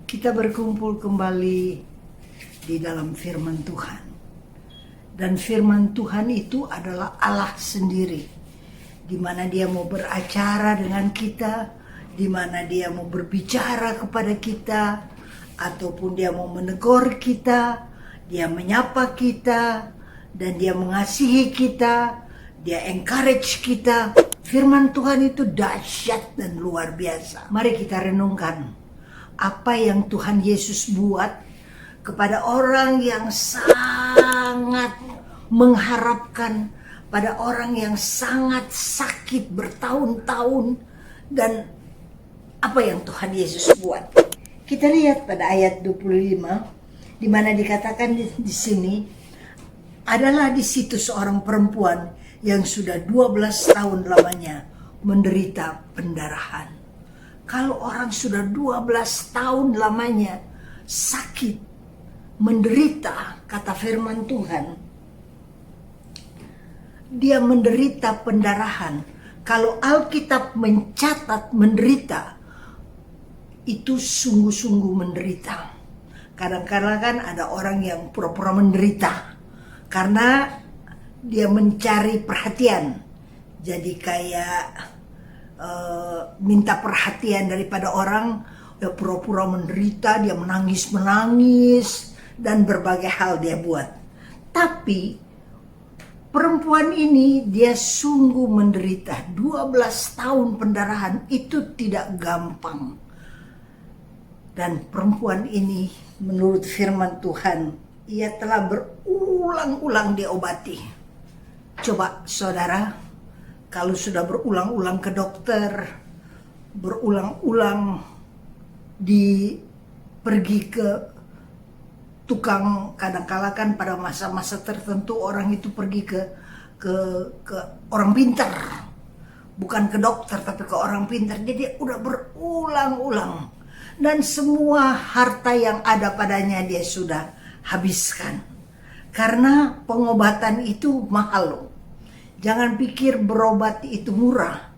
Kita berkumpul kembali di dalam firman Tuhan. Dan firman Tuhan itu adalah Allah sendiri. Di mana Dia mau beracara dengan kita, di mana Dia mau berbicara kepada kita, ataupun Dia mau menegur kita, Dia menyapa kita, dan Dia mengasihi kita, Dia encourage kita. Firman Tuhan itu dahsyat dan luar biasa. Mari kita renungkan apa yang Tuhan Yesus buat kepada orang yang sangat mengharapkan, pada orang yang sangat sakit bertahun-tahun, dan apa yang Tuhan Yesus buat. Kita lihat pada ayat 25 di mana dikatakan di sini, adalah di situ seorang perempuan yang sudah 12 tahun lamanya menderita pendarahan. Kalau orang sudah 12 tahun lamanya sakit, menderita, kata firman Tuhan, dia menderita pendarahan. Kalau Alkitab mencatat menderita, itu sungguh-sungguh menderita. Kadang-kadang kan ada orang yang pura-pura menderita karena dia mencari perhatian. Jadi kayak minta perhatian daripada orang, dia pura-pura menderita, dia menangis-menangis, dan berbagai hal dia buat. Tapi perempuan ini dia sungguh menderita. 12 tahun pendarahan itu tidak gampang. Dan perempuan ini menurut firman Tuhan, ia telah berulang-ulang diobati. Coba saudara, kalau sudah berulang-ulang ke dokter, berulang-ulang pergi ke tukang, kadang-kala kan pada masa-masa tertentu orang itu pergi ke orang pintar, bukan ke dokter tapi ke orang pintar. Jadi udah berulang-ulang, dan semua harta yang ada padanya dia sudah habiskan, karena pengobatan itu mahal loh. Jangan pikir berobat itu murah.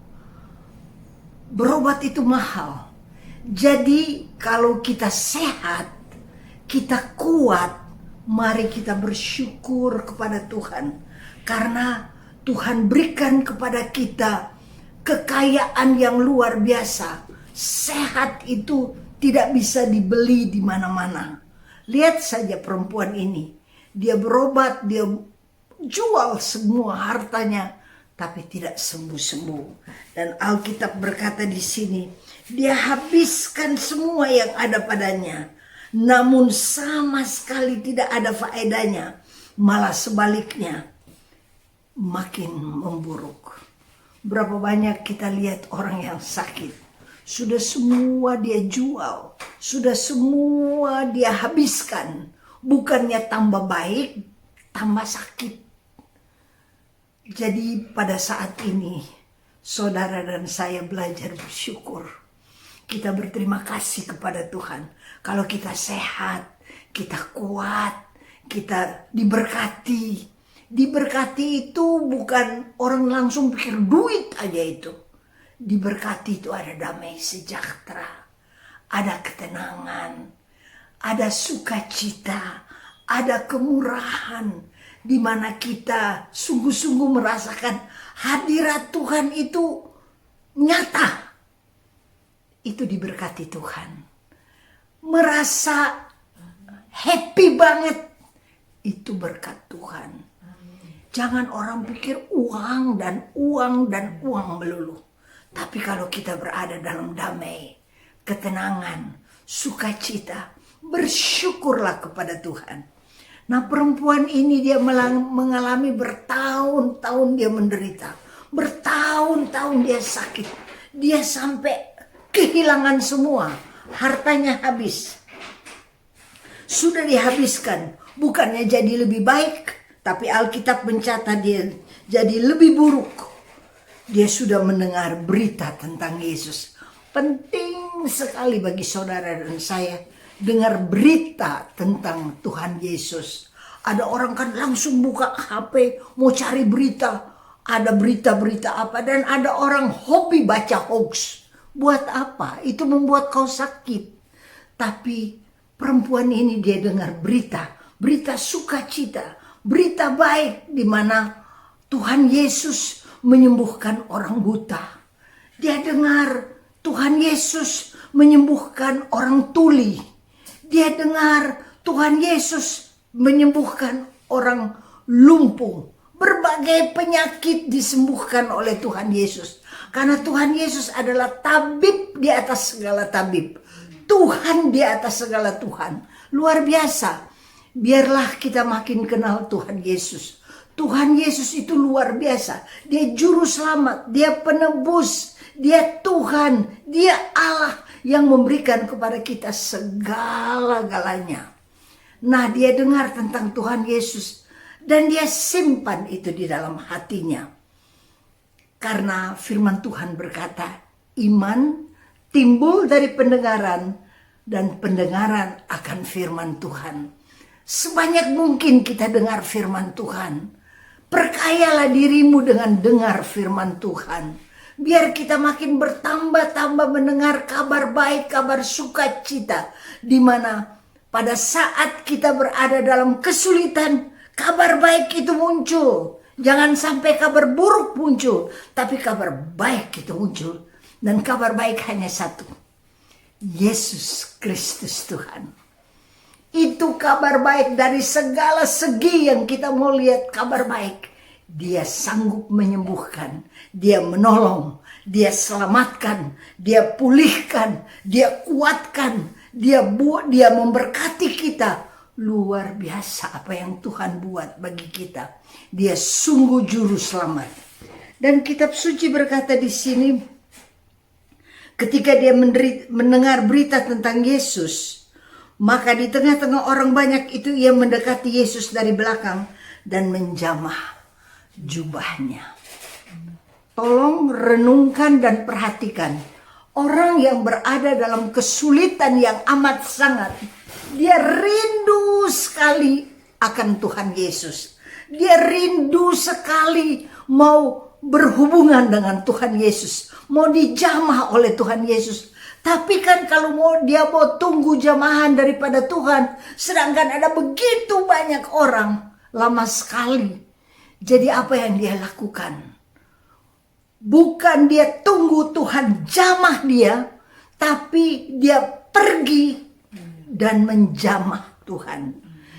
Berobat itu mahal. Jadi kalau kita sehat, kita kuat, mari kita bersyukur kepada Tuhan. Karena Tuhan berikan kepada kita kekayaan yang luar biasa. Sehat itu tidak bisa dibeli di mana-mana. Lihat saja perempuan ini. Dia berobat, dia jual semua hartanya, tapi tidak sembuh-sembuh. Dan Alkitab berkata di sini, dia habiskan semua yang ada padanya, namun sama sekali tidak ada faedahnya. Malah sebaliknya, makin memburuk. Berapa banyak kita lihat orang yang sakit, sudah semua dia jual, sudah semua dia habiskan. Bukannya tambah baik, tambah sakit. Jadi pada saat ini, saudara dan saya belajar bersyukur. Kita berterima kasih kepada Tuhan. Kalau kita sehat, kita kuat, kita diberkati. Diberkati itu bukan orang langsung pikir duit aja itu. Diberkati itu ada damai sejahtera, ada ketenangan, ada sukacita, ada kemurahan, di mana kita sungguh-sungguh merasakan hadirat Tuhan itu nyata. Itu diberkati Tuhan. Merasa happy banget, itu berkat Tuhan. Jangan orang pikir uang dan uang dan uang melulu. Tapi kalau kita berada dalam damai, ketenangan, sukacita, bersyukurlah kepada Tuhan. Nah, perempuan ini dia mengalami bertahun-tahun dia menderita. Bertahun-tahun dia sakit. Dia sampai kehilangan semua. Hartanya habis. Sudah dihabiskan. Bukannya jadi lebih baik, tapi Alkitab mencatat dia jadi lebih buruk. Dia sudah mendengar berita tentang Yesus. Penting sekali bagi saudara dan saya dengar berita tentang Tuhan Yesus. Ada orang kan langsung buka HP mau cari berita. Ada berita-berita apa, dan ada orang hobi baca hoax. Buat apa? Itu membuat kau sakit. Tapi perempuan ini dia dengar berita sukacita, berita baik di mana Tuhan Yesus menyembuhkan orang buta. Dia dengar Tuhan Yesus menyembuhkan orang tuli. Dia dengar Tuhan Yesus menyembuhkan orang lumpuh. Berbagai penyakit disembuhkan oleh Tuhan Yesus. Karena Tuhan Yesus adalah tabib di atas segala tabib. Tuhan di atas segala Tuhan. Luar biasa. Biarlah kita makin kenal Tuhan Yesus. Tuhan Yesus itu luar biasa. Dia juru selamat, dia penebus, dia Tuhan, dia Allah yang memberikan kepada kita segala-galanya. Nah, dia dengar tentang Tuhan Yesus dan dia simpan itu di dalam hatinya. Karena firman Tuhan berkata, iman timbul dari pendengaran dan pendengaran akan firman Tuhan. Sebanyak mungkin kita dengar firman Tuhan. Perkayalah dirimu dengan dengar firman Tuhan. Biar kita makin bertambah-tambah mendengar kabar baik, kabar sukacita. Di mana pada saat kita berada dalam kesulitan, kabar baik itu muncul. Jangan sampai kabar buruk muncul, tapi kabar baik itu muncul. Dan kabar baik hanya satu. Yesus Kristus Tuhan. Itu kabar baik dari segala segi yang kita mau lihat kabar baik. Dia sanggup menyembuhkan, dia menolong, dia selamatkan, dia pulihkan, dia kuatkan, dia memberkati kita. Luar biasa apa yang Tuhan buat bagi kita. Dia sungguh juru selamat. Dan kitab suci berkata di sini, ketika dia mendengar berita tentang Yesus, maka di tengah-tengah orang banyak itu ia mendekati Yesus dari belakang dan menjamah jubahnya. Tolong renungkan dan perhatikan. Orang yang berada dalam kesulitan yang amat sangat, dia rindu sekali akan Tuhan Yesus. Dia rindu sekali mau berhubungan dengan Tuhan Yesus, mau dijamah oleh Tuhan Yesus. Tapi kan kalau dia mau tunggu jamahan daripada Tuhan, sedangkan ada begitu banyak orang, lama sekali. Jadi apa yang dia lakukan? Bukan dia tunggu Tuhan jamah dia, tapi dia pergi dan menjamah Tuhan.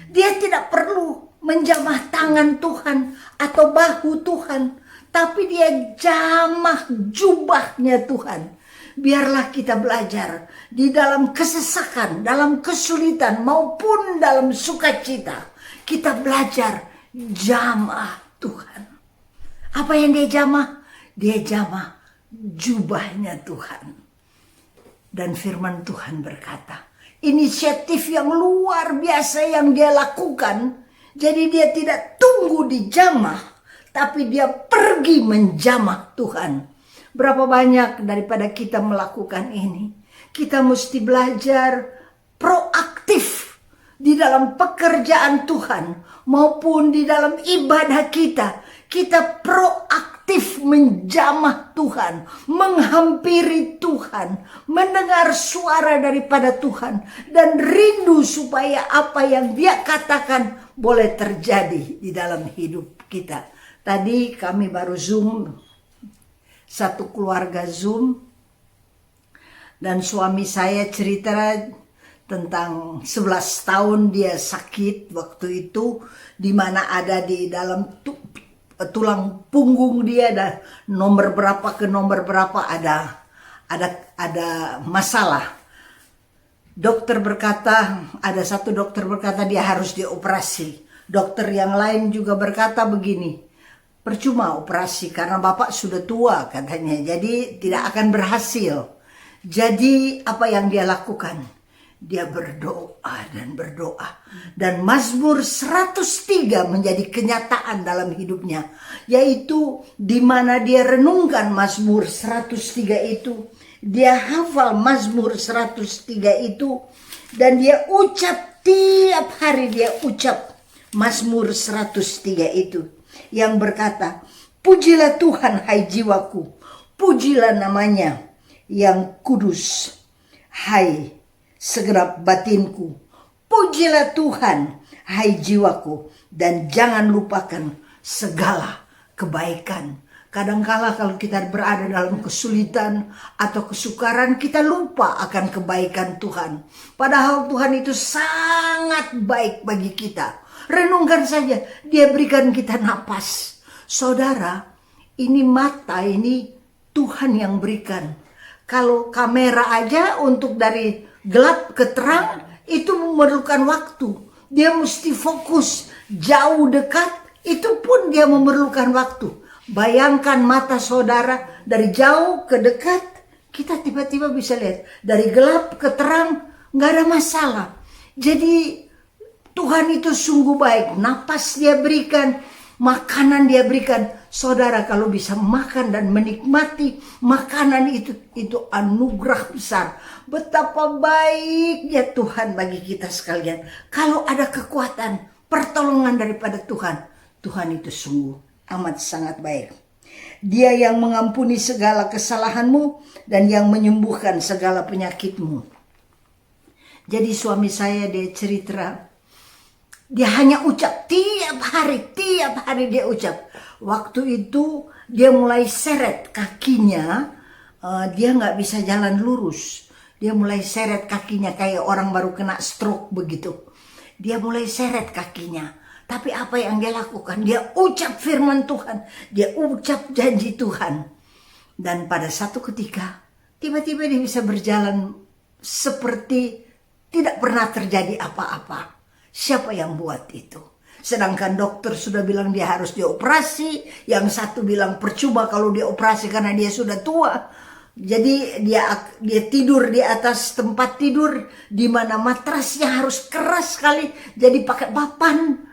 Dia tidak perlu menjamah tangan Tuhan atau bahu Tuhan, tapi dia jamah jubahnya Tuhan. Biarlah kita belajar di dalam kesesakan, dalam kesulitan maupun dalam sukacita. Kita belajar jamah Tuhan. Apa yang dia jamah? Dia jamah jubahnya Tuhan. Dan firman Tuhan berkata, inisiatif yang luar biasa yang dia lakukan. Jadi dia tidak tunggu dijamah, tapi dia pergi menjamah Tuhan. Berapa banyak daripada kita melakukan ini? Kita mesti belajar proaktif di dalam pekerjaan Tuhan maupun di dalam ibadah kita. Kita proaktif menjamah Tuhan, menghampiri Tuhan, mendengar suara daripada Tuhan, dan rindu supaya apa yang Dia katakan boleh terjadi di dalam hidup kita. Tadi kami baru Zoom, satu keluarga Zoom, dan suami saya cerita tentang 11 tahun dia sakit waktu itu, di mana ada di dalam tulang punggung dia, dan nomor berapa ke nomor berapa ada masalah. Dokter berkata, ada satu dokter berkata dia harus dioperasi. Dokter yang lain juga berkata begini, percuma operasi karena bapak sudah tua katanya, jadi tidak akan berhasil. Jadi apa yang dia lakukan? Dia berdoa dan berdoa. Dan Mazmur 103 menjadi kenyataan dalam hidupnya. Yaitu di mana dia renungkan Mazmur 103 itu. Dia hafal Mazmur 103 itu. Dan dia ucap tiap hari, dia ucap Mazmur 103 itu. Yang berkata, pujilah Tuhan hai jiwaku, pujilah namanya yang kudus hai segenap batinku. Pujilah Tuhan, hai jiwaku, dan jangan lupakan segala kebaikan. Kadangkala kalau kita berada dalam kesulitan atau kesukaran, kita lupa akan kebaikan Tuhan. Padahal Tuhan itu sangat baik bagi kita. Renungkan saja, Dia berikan kita napas. Saudara, ini mata, ini Tuhan yang berikan. Kalau kamera aja untuk dari gelap ke terang, itu memerlukan waktu. Dia mesti fokus, jauh dekat, itu pun dia memerlukan waktu. Bayangkan mata saudara dari jauh ke dekat, kita tiba-tiba bisa lihat. Dari gelap ke terang, nggak ada masalah. Jadi Tuhan itu sungguh baik. Napas Dia berikan, makanan Dia berikan. Saudara kalau bisa makan dan menikmati makanan itu anugerah besar. Betapa baiknya Tuhan bagi kita sekalian. Kalau ada kekuatan, pertolongan daripada Tuhan, Tuhan itu sungguh amat sangat baik. Dia yang mengampuni segala kesalahanmu dan yang menyembuhkan segala penyakitmu. Jadi suami saya dia cerita, dia hanya ucap tiap hari dia ucap. Waktu itu dia mulai seret kakinya, dia nggak bisa jalan lurus. Dia mulai seret kakinya kayak orang baru kena stroke begitu. Dia mulai seret kakinya. Tapi apa yang dia lakukan? Dia ucap firman Tuhan. Dia ucap janji Tuhan. Dan pada satu ketika, tiba-tiba dia bisa berjalan seperti tidak pernah terjadi apa-apa. Siapa yang buat itu? Sedangkan dokter sudah bilang dia harus dioperasi. Yang satu bilang percuma kalau dioperasi karena dia sudah tua. Jadi dia tidur di atas tempat tidur di mana matrasnya harus keras sekali. Jadi pakai papan.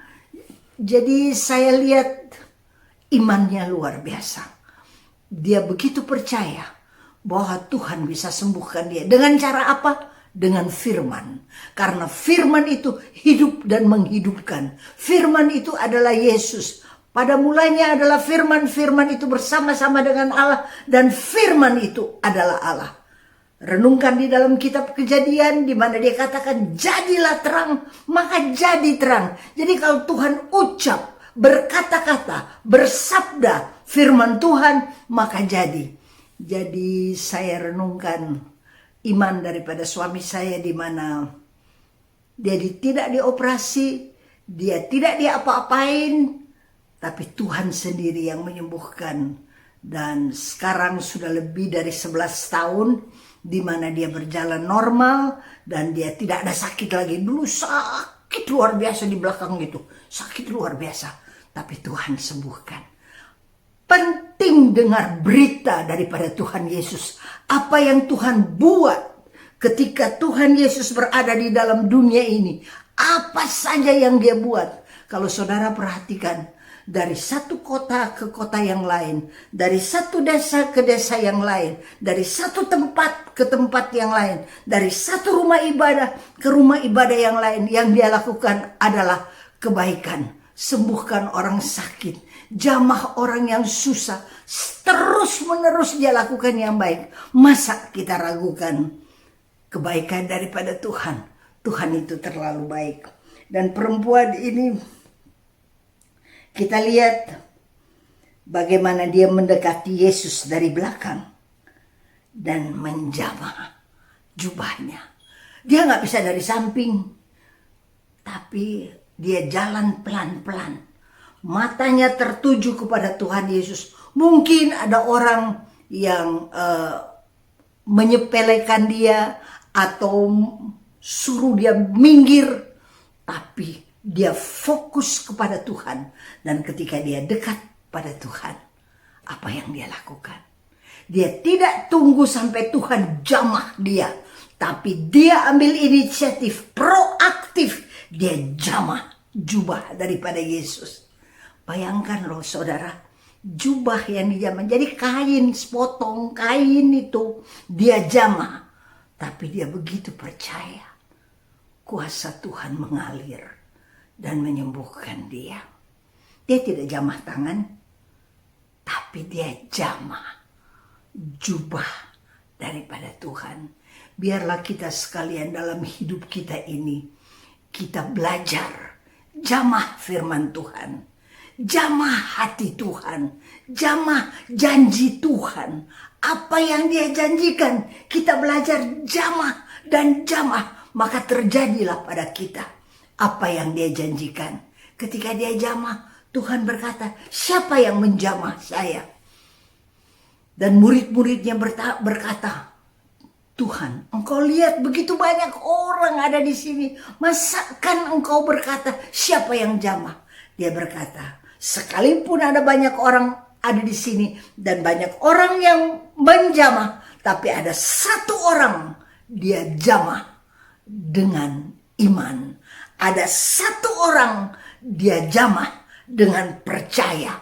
Jadi saya lihat imannya luar biasa. Dia begitu percaya bahwa Tuhan bisa sembuhkan dia. Dengan cara apa? Dengan firman. Karena firman itu hidup dan menghidupkan. Firman itu adalah Yesus. Pada mulanya adalah firman. Firman itu bersama-sama dengan Allah. Dan firman itu adalah Allah. Renungkan di dalam kitab Kejadian di mana dia katakan jadilah terang, maka jadi terang. Jadi kalau Tuhan ucap, berkata-kata, bersabda firman Tuhan, maka jadi. Jadi saya renungkan iman daripada suami saya di mana dia tidak dioperasi, dia tidak diapa-apain, tapi Tuhan sendiri yang menyembuhkan. Dan sekarang sudah lebih dari 11 tahun di mana dia berjalan normal dan dia tidak ada sakit lagi. Dulu sakit luar biasa di belakang gitu, sakit luar biasa, tapi Tuhan sembuhkan. Penting dengar berita daripada Tuhan Yesus. Apa yang Tuhan buat ketika Tuhan Yesus berada di dalam dunia ini. Apa saja yang dia buat. Kalau saudara perhatikan, dari satu kota ke kota yang lain, dari satu desa ke desa yang lain, dari satu tempat ke tempat yang lain, dari satu rumah ibadah ke rumah ibadah yang lain, yang dia lakukan adalah kebaikan. Sembuhkan orang sakit, jamah orang yang susah, terus menerus dia lakukan yang baik. Masa kita ragukan kebaikan daripada Tuhan? Tuhan itu terlalu baik. Dan perempuan ini kita lihat bagaimana dia mendekati Yesus dari belakang dan menjamah jubahnya. Dia nggak bisa dari samping, tapi dia jalan pelan-pelan. Matanya tertuju kepada Tuhan Yesus. Mungkin ada orang yang menyepelekan dia atau suruh dia minggir, tapi dia fokus kepada Tuhan. Dan ketika dia dekat pada Tuhan, apa yang dia lakukan? Dia tidak tunggu sampai Tuhan jamah dia, tapi dia ambil inisiatif proaktif. Dia jamah jubah daripada Yesus. Bayangkan loh saudara, jubah yang dijamah. Jadi kain, sepotong kain itu dia jamah. Tapi dia begitu percaya. Kuasa Tuhan mengalir dan menyembuhkan dia. Dia tidak jamah tangan, tapi dia jamah jubah daripada Tuhan. biarlah kita sekalian dalam hidup kita ini, kita belajar jamah firman Tuhan, jamah hati Tuhan, jamah janji Tuhan. Apa yang dia janjikan, kita belajar jamah dan jamah, maka terjadilah pada kita apa yang dia janjikan. Ketika dia jamah, Tuhan berkata, siapa yang menjamah saya? Dan murid-muridnya berkata, Tuhan, engkau lihat begitu banyak orang ada di sini. Masakan engkau berkata, siapa yang jamah? Dia berkata, sekalipun ada banyak orang ada di sini dan banyak orang yang menjamah, tapi ada satu orang dia jamah dengan iman. Ada satu orang dia jamah dengan percaya.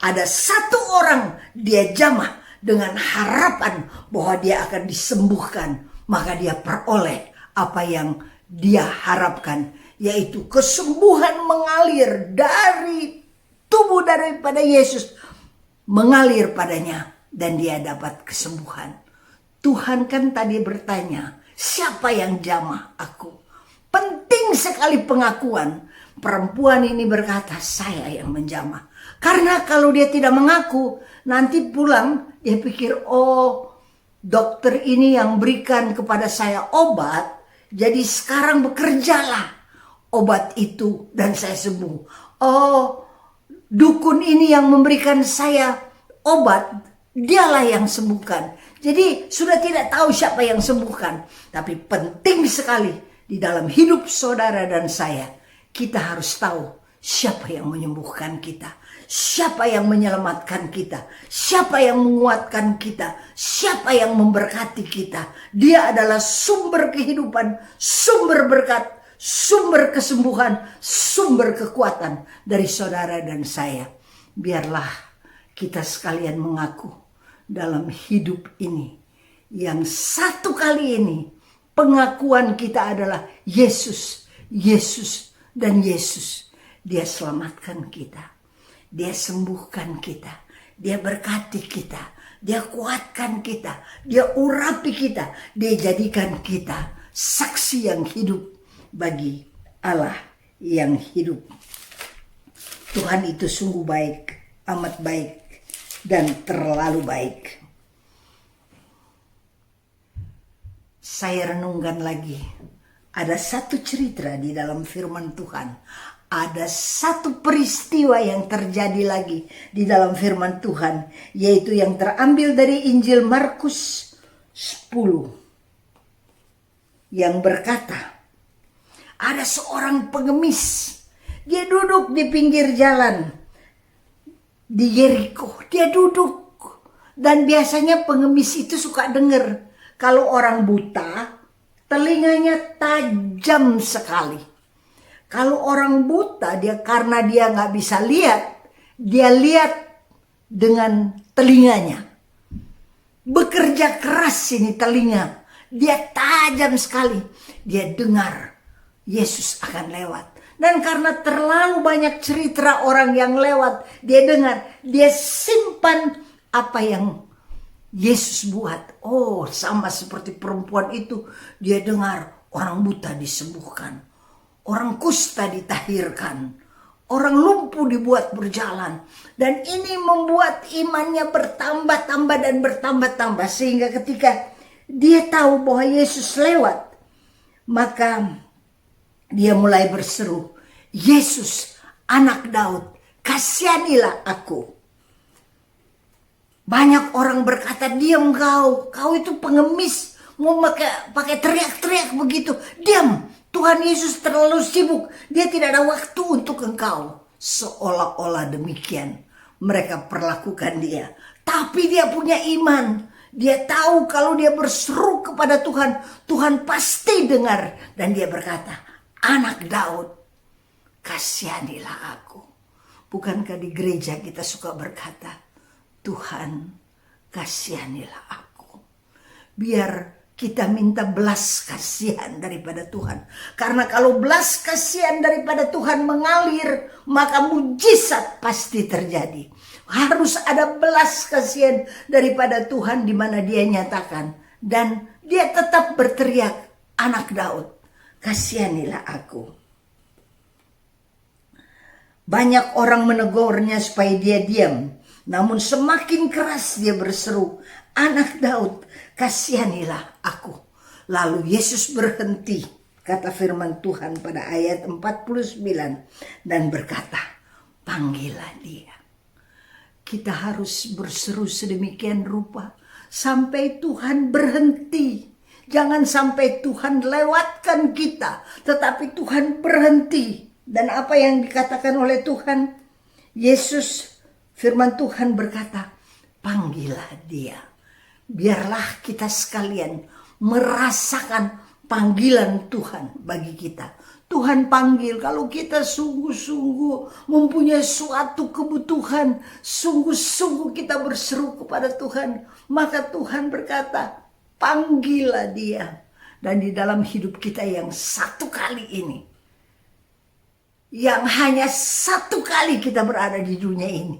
Ada satu orang dia jamah dengan harapan bahwa dia akan disembuhkan, maka dia peroleh apa yang dia harapkan, yaitu kesembuhan mengalir dari tubuh daripada Yesus, mengalir padanya dan dia dapat kesembuhan. Tuhan kan tadi bertanya, siapa yang jamah aku? Penting sekali pengakuan. Perempuan ini berkata, saya yang menjamah. Karena kalau dia tidak mengaku, nanti pulang dia pikir, oh dokter ini yang berikan kepada saya obat, jadi sekarang bekerjalah obat itu dan saya sembuh. Oh dukun ini yang memberikan saya obat, dialah yang sembuhkan. Jadi sudah tidak tahu siapa yang sembuhkan. Tapi penting sekali di dalam hidup saudara dan saya, kita harus tahu siapa yang menyembuhkan kita, siapa yang menyelamatkan kita, siapa yang menguatkan kita, siapa yang memberkati kita. Dia adalah sumber kehidupan, sumber berkat, sumber kesembuhan, sumber kekuatan dari saudara dan saya. Biarlah kita sekalian mengaku dalam hidup ini, yang satu kali ini pengakuan kita adalah Yesus, Yesus, dan Yesus. Dia selamatkan kita, dia sembuhkan kita, dia berkati kita, dia kuatkan kita, dia urapi kita, dia jadikan kita saksi yang hidup bagi Allah yang hidup. Tuhan itu sungguh baik, amat baik, dan terlalu baik. Saya renungkan lagi, ada satu cerita di dalam firman Tuhan. Ada satu peristiwa yang terjadi lagi di dalam firman Tuhan, yaitu yang terambil dari Injil Markus 10, yang berkata, ada seorang pengemis, dia duduk di pinggir jalan di Yeriko. Dia duduk, dan biasanya pengemis itu suka dengar. Kalau orang buta, telinganya tajam sekali. Kalau orang buta, karena dia nggak bisa lihat, dia lihat dengan telinganya. Bekerja keras ini telinga, dia tajam sekali. Dia dengar Yesus akan lewat. Dan karena terlalu banyak cerita orang yang lewat, dia dengar, dia simpan apa yang Yesus buat. Oh, sama seperti perempuan itu, dia dengar orang buta disembuhkan, orang kusta ditahirkan, orang lumpuh dibuat berjalan. Dan ini membuat imannya bertambah-tambah dan bertambah-tambah. Sehingga ketika dia tahu bahwa Yesus lewat, maka dia mulai berseru, Yesus, anak Daud, kasihanilah aku. Banyak orang berkata, diam kau itu pengemis, mau pakai teriak-teriak begitu. Diam, Tuhan Yesus terlalu sibuk, dia tidak ada waktu untuk engkau. Seolah-olah demikian mereka perlakukan dia. Tapi dia punya iman. Dia tahu kalau dia berseru kepada Tuhan, Tuhan pasti dengar. Dan dia berkata, anak Daud, kasihanilah aku. Bukankah di gereja kita suka berkata, Tuhan, kasihanilah aku. Biar kita minta belas kasihan daripada Tuhan. Karena kalau belas kasihan daripada Tuhan mengalir, maka mujizat pasti terjadi. Harus ada belas kasihan daripada Tuhan di mana dia nyatakan. Dan dia tetap berteriak, "Anak Daud, kasihanilah aku." Banyak orang menegurnya supaya dia diam, namun semakin keras dia berseru, "Anak Daud, kasihanilah aku." Lalu Yesus berhenti, kata firman Tuhan pada ayat 49, dan berkata, "Panggillah dia." Kita harus berseru sedemikian rupa sampai Tuhan berhenti. Jangan sampai Tuhan lewatkan kita, tetapi Tuhan berhenti. Dan apa yang dikatakan oleh Tuhan? Yesus, firman Tuhan berkata, "Panggillah dia." Biarlah kita sekalian merasakan panggilan Tuhan bagi kita. Tuhan panggil, kalau kita sungguh-sungguh mempunyai suatu kebutuhan, sungguh-sungguh kita berseru kepada Tuhan, maka Tuhan berkata, "Panggillah dia." Dan di dalam hidup kita yang satu kali ini, yang hanya satu kali kita berada di dunia ini,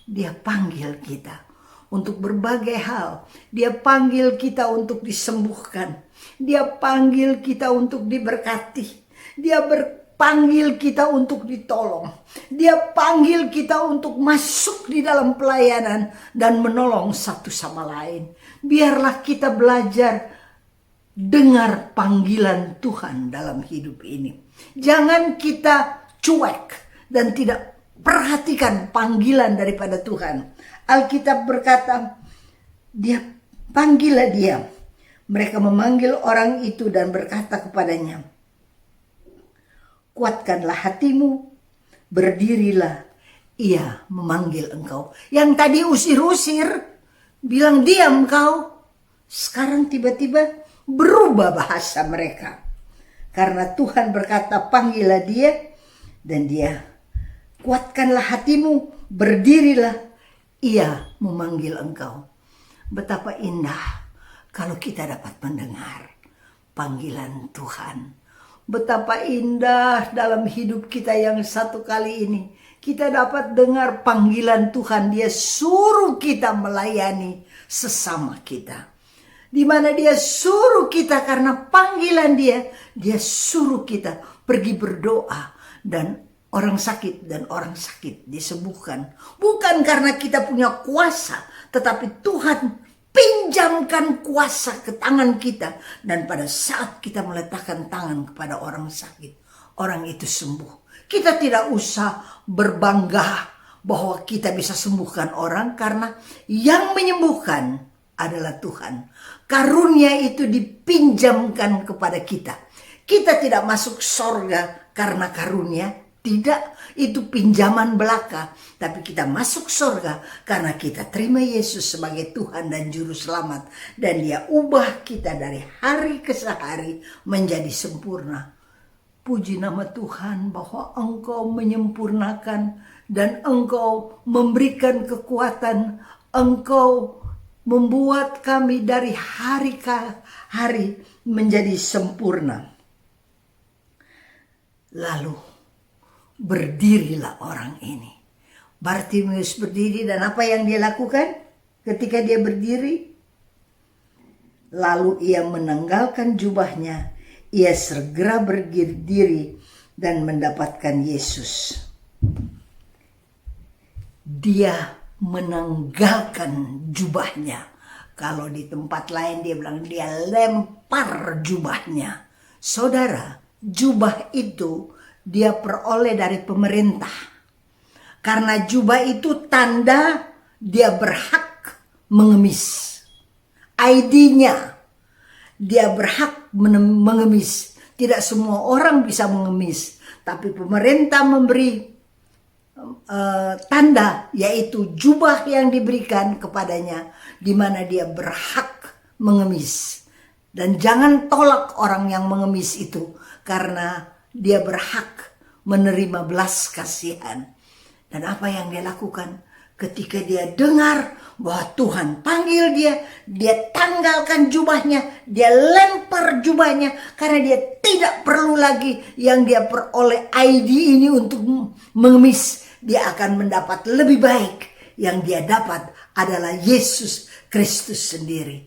dia panggil kita untuk berbagai hal. Dia panggil kita untuk disembuhkan. Dia panggil kita untuk diberkati. Dia panggil kita untuk ditolong. Dia panggil kita untuk masuk di dalam pelayanan dan menolong satu sama lain. Biarlah kita belajar dengar panggilan Tuhan dalam hidup ini. Jangan kita cuek dan tidak perhatikan panggilan daripada Tuhan. Alkitab berkata, dia panggillah dia. Mereka memanggil orang itu dan berkata kepadanya, "Kuatkanlah hatimu, berdirilah, ia memanggil engkau." Yang tadi usir-usir, bilang diam kau, sekarang tiba-tiba berubah bahasa mereka. Karena Tuhan berkata, "Panggillah dia," dan dia, "Kuatkanlah hatimu, berdirilah, ia memanggil engkau." Betapa indah kalau kita dapat mendengar panggilan Tuhan. Betapa indah dalam hidup kita yang satu kali ini. Kita dapat dengar panggilan Tuhan. Dia suruh kita melayani sesama kita. Di mana dia suruh kita karena panggilan dia. Dia suruh kita pergi berdoa. Dan orang sakit disembuhkan. Bukan karena kita punya kuasa. Tetapi Tuhan pinjamkan kuasa ke tangan kita. Dan pada saat kita meletakkan tangan kepada orang sakit, orang itu sembuh. Kita tidak usah berbangga bahwa kita bisa sembuhkan orang, karena yang menyembuhkan adalah Tuhan. Karunia itu dipinjamkan kepada kita. Kita tidak masuk sorga karena karunia. Tidak, itu pinjaman belaka. Tapi kita masuk surga karena kita terima Yesus sebagai Tuhan dan Juru Selamat. Dan dia ubah kita dari hari ke hari menjadi sempurna. Puji nama Tuhan bahwa Engkau menyempurnakan dan Engkau memberikan kekuatan. Engkau membuat kami dari hari ke hari menjadi sempurna. Lalu berdirilah orang ini. Bartimeus berdiri, dan apa yang dia lakukan ketika dia berdiri? Lalu ia menanggalkan jubahnya, ia segera berdiri dan mendapatkan Yesus. Dia menanggalkan jubahnya. Kalau di tempat lain dia bilang dia lempar jubahnya. Saudara, jubah itu dia peroleh dari pemerintah. Karena jubah itu tanda dia berhak mengemis. ID-nya, dia berhak mengemis. Tidak semua orang bisa mengemis. Tapi pemerintah memberi tanda, yaitu jubah yang diberikan kepadanya, di mana dia berhak mengemis. Dan jangan tolak orang yang mengemis itu, karena dia berhak menerima belas kasihan. Dan apa yang dia lakukan? Ketika dia dengar bahwa Tuhan panggil dia, dia tanggalkan jubahnya, dia lempar jubahnya, karena dia tidak perlu lagi yang dia peroleh ID ini untuk mengemis. Dia akan mendapat lebih baik. Yang dia dapat adalah Yesus Kristus sendiri.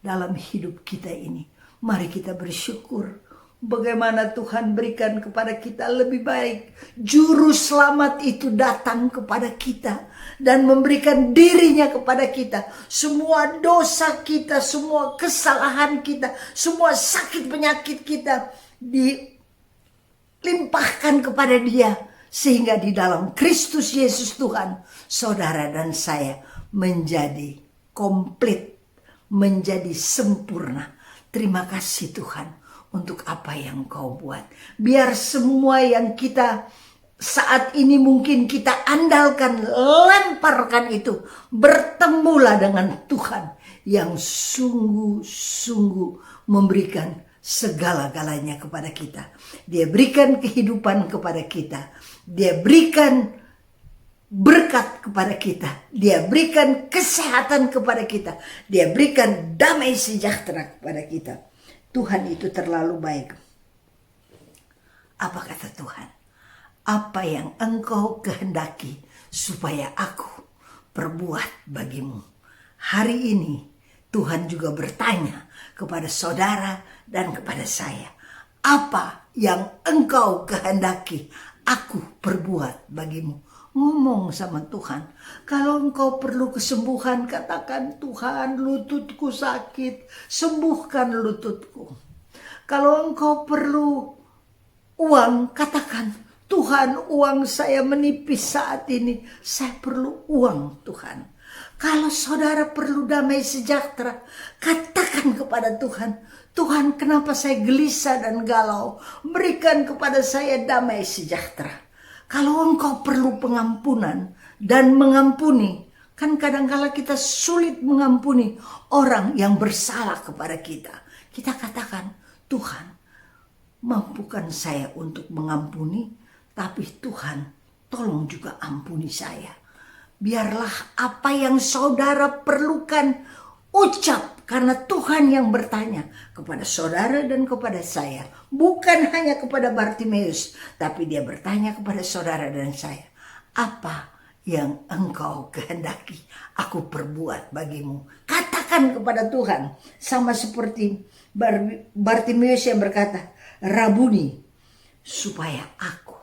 dalam hidup kita ini. Mari kita bersyukur bagaimana Tuhan berikan kepada kita lebih baik. Juru selamat itu datang kepada kita dan memberikan dirinya kepada kita. Semua dosa kita, semua kesalahan kita, semua sakit penyakit kita dilimpahkan kepada Dia. Sehingga di dalam Kristus Yesus Tuhan, saudara dan saya menjadi komplit, menjadi sempurna. Terima kasih Tuhan untuk apa yang Kau buat. Biar semua yang kita saat ini mungkin kita andalkan, lemparkan itu. Bertemulah dengan Tuhan yang sungguh-sungguh memberikan segala-galanya kepada kita. Dia berikan kehidupan kepada kita. Dia berikan berkat kepada kita. Dia berikan kesehatan kepada kita. Dia berikan damai sejahtera kepada kita. Tuhan itu terlalu baik. Apa kata Tuhan? Apa yang Engkau kehendaki supaya aku perbuat bagimu. Hari ini Tuhan juga bertanya kepada saudara dan kepada saya. Apa yang Engkau kehendaki aku perbuat bagimu. Ngomong sama Tuhan. Kalau engkau perlu kesembuhan, katakan, Tuhan, lututku sakit, sembuhkan lututku. Kalau engkau perlu uang, katakan, Tuhan, uang saya menipis saat ini, saya perlu uang, Tuhan. Kalau saudara perlu damai sejahtera, katakan kepada Tuhan, Tuhan, kenapa saya gelisah dan galau? Berikan kepada saya damai sejahtera. Kalau engkau perlu pengampunan dan mengampuni, kan kadang-kala kita sulit mengampuni orang yang bersalah kepada kita. Kita katakan, Tuhan, mampukan saya untuk mengampuni, tapi Tuhan, tolong juga ampuni saya. Biarlah apa yang saudara perlukan, ucap. Karena Tuhan yang bertanya kepada saudara dan kepada saya. Bukan hanya kepada Bartimeus, tapi Dia bertanya kepada saudara dan saya. Apa yang engkau kehendaki aku perbuat bagimu? Katakan kepada Tuhan. Sama seperti Bartimeus yang berkata, Rabuni, supaya aku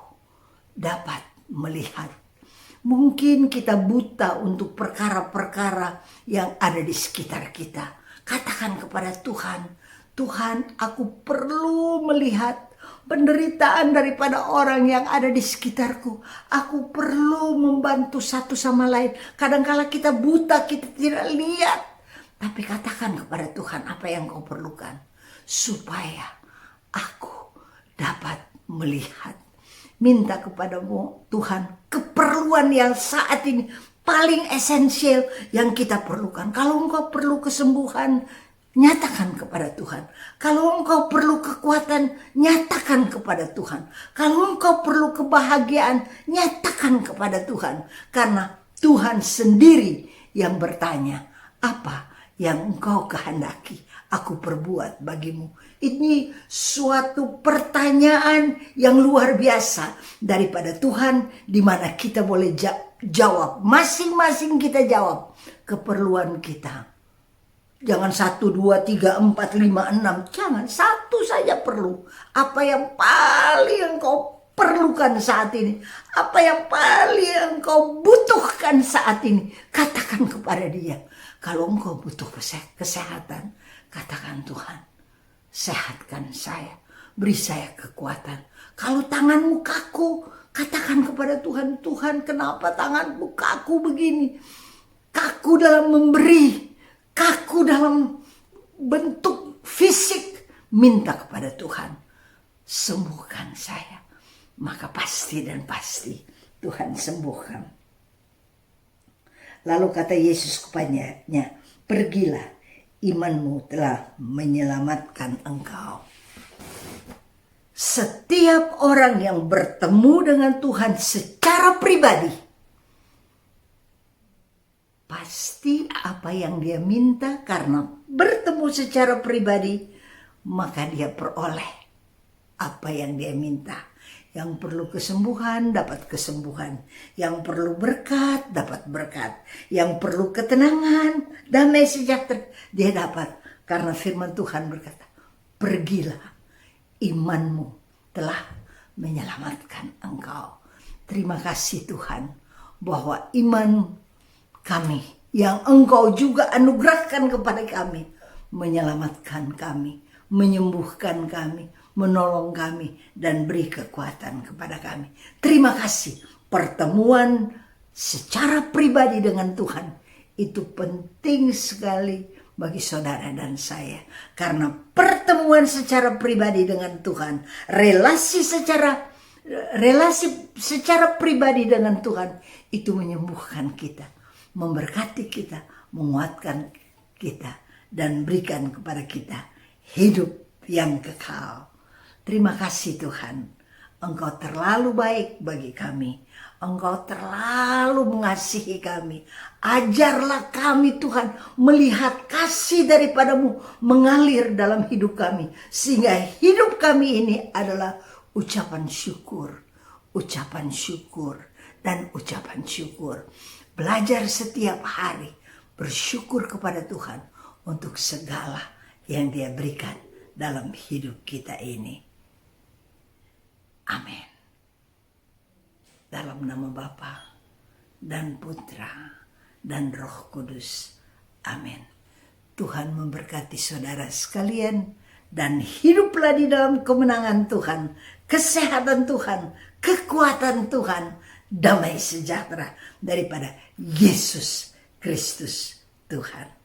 dapat melihat. Mungkin kita buta untuk perkara-perkara yang ada di sekitar kita. Katakan kepada Tuhan, Tuhan, aku perlu melihat penderitaan daripada orang yang ada di sekitarku. Aku perlu membantu satu sama lain. Kadang-kala kita buta, kita tidak lihat. Tapi katakan kepada Tuhan apa yang kau perlukan. Supaya aku dapat melihat. Minta kepadamu Tuhan keperluan yang saat ini paling esensial yang kita perlukan. Kalau engkau perlu kesembuhan, nyatakan kepada Tuhan. Kalau engkau perlu kekuatan, nyatakan kepada Tuhan. Kalau engkau perlu kebahagiaan, nyatakan kepada Tuhan. Karena Tuhan sendiri yang bertanya, apa yang engkau kehendaki aku perbuat bagimu. Ini suatu pertanyaan yang luar biasa daripada Tuhan, di mana kita boleh jawab. Masing-masing kita jawab keperluan kita. Jangan 1, 2, 3, 4, 5, 6. Jangan, satu saja perlu. Apa yang paling engkau perlukan saat ini? Apa yang paling engkau butuhkan saat ini? Katakan kepada Dia. Kalau engkau butuh kesehatan, katakan, Tuhan, sehatkan saya. Beri saya kekuatan. Kalau tanganmu kaku, katakan kepada Tuhan, Tuhan, kenapa tanganmu kaku begini? Kaku dalam memberi, kaku dalam bentuk fisik. Minta kepada Tuhan, sembuhkan saya. Maka pasti dan pasti Tuhan sembuhkan. Lalu kata Yesus kepadanya, pergilah, imanmu telah menyelamatkan engkau. Setiap orang yang bertemu dengan Tuhan secara pribadi, pasti apa yang dia minta karena bertemu secara pribadi, maka dia peroleh apa yang dia minta. Yang perlu kesembuhan, dapat kesembuhan. Yang perlu berkat, dapat berkat. Yang perlu ketenangan, damai sejahtera, dia dapat. Karena firman Tuhan berkata, pergilah, imanmu telah menyelamatkan engkau. Terima kasih Tuhan bahwa iman kami yang engkau juga anugerahkan kepada kami menyelamatkan kami, menyembuhkan kami, menolong kami, dan beri kekuatan kepada kami. Terima kasih. Pertemuan secara pribadi dengan Tuhan itu penting sekali bagi saudara dan saya. Karena pertemuan secara pribadi dengan Tuhan, relasi secara pribadi dengan Tuhan itu menyembuhkan kita, memberkati kita, menguatkan kita, dan berikan kepada kita hidup yang kekal. Terima kasih Tuhan, Engkau terlalu baik bagi kami. Engkau terlalu mengasihi kami. Ajarlah kami Tuhan melihat kasih daripadamu mengalir dalam hidup kami. Sehingga hidup kami ini adalah ucapan syukur, dan ucapan syukur. Belajar setiap hari bersyukur kepada Tuhan untuk segala yang Dia berikan dalam hidup kita ini. Amin. Dalam nama Bapa dan Putra dan Roh Kudus. Amin. Tuhan memberkati saudara sekalian dan hiduplah di dalam kemenangan Tuhan, kesehatan Tuhan, kekuatan Tuhan, damai sejahtera daripada Yesus Kristus Tuhan.